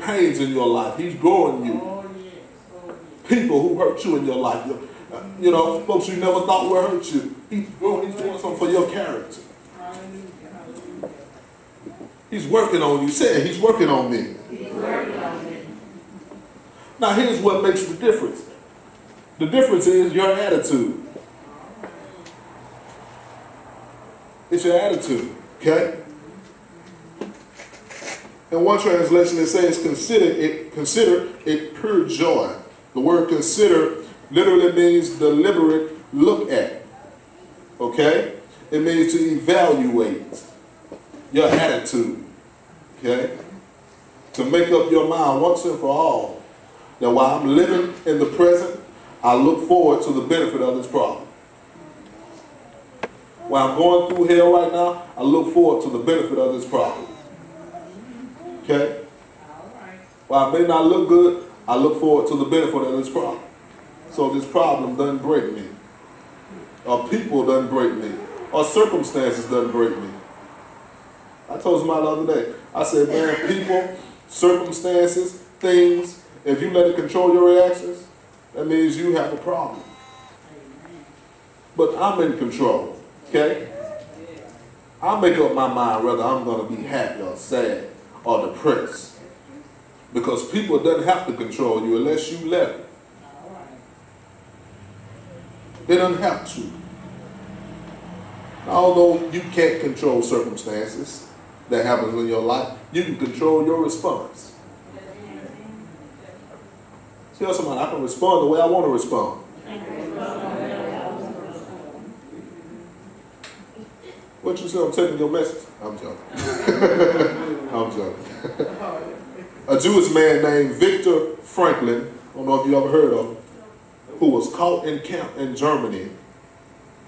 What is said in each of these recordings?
pains in your life. He's growing you. People who hurt you in your life. Folks you never thought would hurt you. He's doing something for your character. He's working on you. Say it, he's working on me. Now here's what makes the difference. The difference is your attitude. It's your attitude, okay? In one translation it says, consider it pure joy. The word consider literally means deliberate look at, okay? It means to evaluate your attitude, okay? To make up your mind once and for all that while I'm living in the present, I look forward to the benefit of this problem. While I'm going through hell right now, I look forward to the benefit of this problem. Okay? While it may not look good, I look forward to the benefit of this problem. So this problem doesn't break me. Or people doesn't break me. Or circumstances doesn't break me. I told somebody the other day, I said, man, people, circumstances, things, if you let it control your reactions, that means you have a problem. But I'm in control, okay? I make up my mind whether I'm going to be happy or sad or depressed. Because people doesn't have to control you unless you let them. They don't have to. Although you can't control circumstances that happens in your life, you can control your response. Tell somebody, I can respond the way I want to respond. What you say, I'm taking your message? I'm joking. I'm joking. A Jewish man named Viktor Franklin, I don't know if you ever heard of him, who was caught in camp in Germany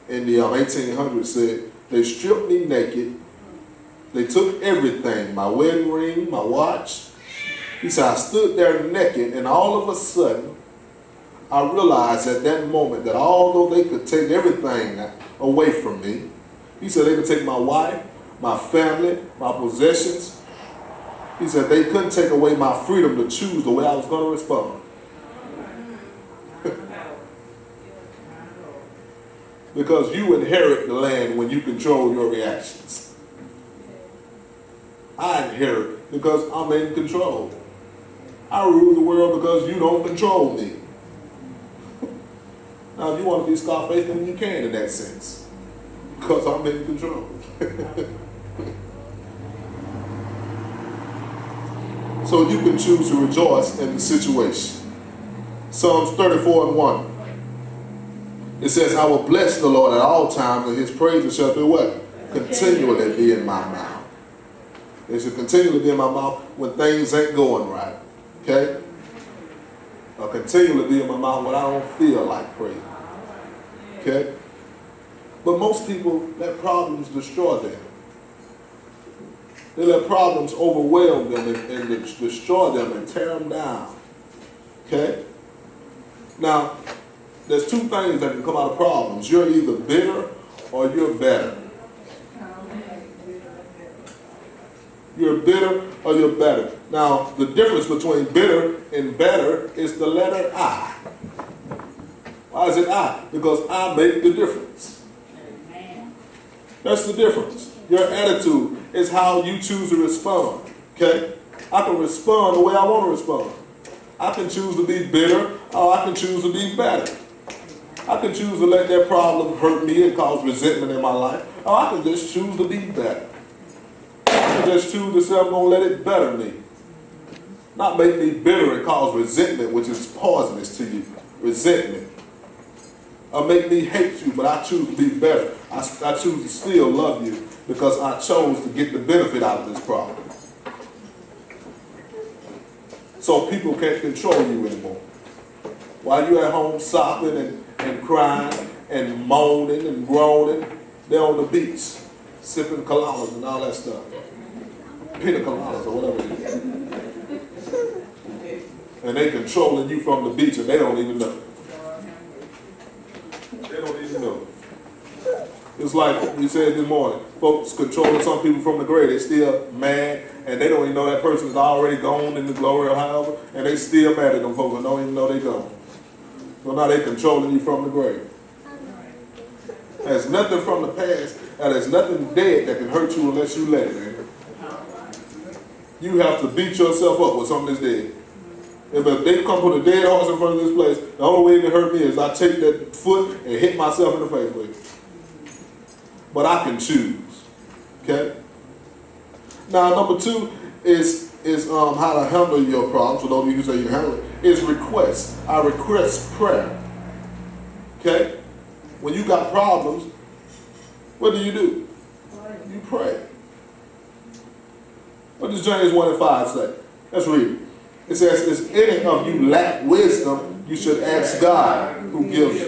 in the 1800s, said, they stripped me naked. They took everything, my wedding ring, my watch. He said, I stood there naked, and all of a sudden, I realized at that moment that although they could take everything away from me, he said they could take my wife, my family, my possessions. He said they couldn't take away my freedom to choose the way I was going to respond. Because you inherit the land when you control your reactions. I inherit because I'm in control. I rule the world because you don't control me. Now, if you want to be Scarface, then you can in that sense. Because I'm in control. So you can choose to rejoice in the situation. Psalms 34:1. It says, I will bless the Lord at all times, and his praises shall do what? Continually be in my mouth. It should continually be in my mouth when things ain't going right. Okay? Or continually be in my mouth when I don't feel like praying. Okay? But most people let problems destroy them. They let problems overwhelm them and destroy them and tear them down. Okay? Now, there's two things that can come out of problems. You're either bitter or you're better. You're bitter or you're better. Now, the difference between bitter and better is the letter I. Why is it I? Because I make the difference. That's the difference. Your attitude is how you choose to respond. Okay? I can respond the way I want to respond. I can choose to be bitter or I can choose to be better. I can choose to let that problem hurt me and cause resentment in my life, or I can just choose to be better. I can just choose to say I'm going to let it better me. Not make me bitter and cause resentment, which is poisonous to you. Resentment. Or make me hate you, but I choose to be better. I choose to still love you because I chose to get the benefit out of this problem. So people can't control you anymore. While you're at home sobbing and crying and moaning and groaning, they're on the beach sipping coladas and all that stuff. Pina coladas or whatever it is. And they controlling you from the beach and they don't even know. They don't even know. It's like we said this morning, folks controlling some people from the grave. They're still mad and they don't even know that person is already gone in the glory or however, and they still mad at them folks and don't even know they gone. So now they controlling you from the grave. There's nothing from the past, and there's nothing dead that can hurt you unless you let it, man. You have to beat yourself up with something that's dead. If they come put a dead horse in front of this place, the only way it can hurt me is I take that foot and hit myself in the face with it. But I can choose. Okay? Now, number 2 is how to handle your problems. For those of you who say you can handle it, is request. I request prayer. Okay? When you got problems, what do? You pray. What does James 1:5 say? Let's read it. It says, if any of you lack wisdom, you should ask God, who gives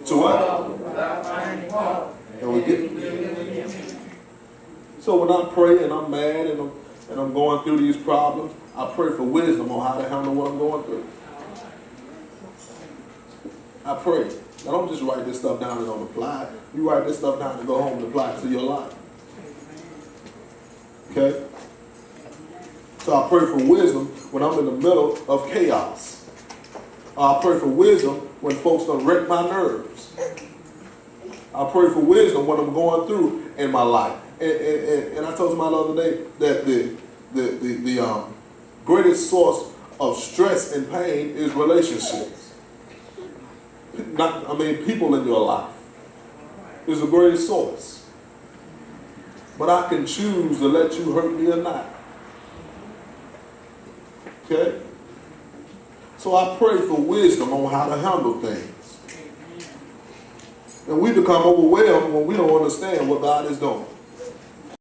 to what? And we get. So when I pray and I'm mad and I'm going through these problems, I pray for wisdom on how to handle what I'm going through. I pray. I don't just write this stuff down and don't apply it. You write this stuff down and go home and apply it to your life. Okay? So I pray for wisdom when I'm in the middle of chaos. I pray for wisdom when folks don't wreck my nerves. I pray for wisdom when I'm going through in my life. And I told somebody the other day that the greatest source of stress and pain is relationships. People in your life is the greatest source. But I can choose to let you hurt me or not. Okay? So I pray for wisdom on how to handle things. And we become overwhelmed when we don't understand what God is doing.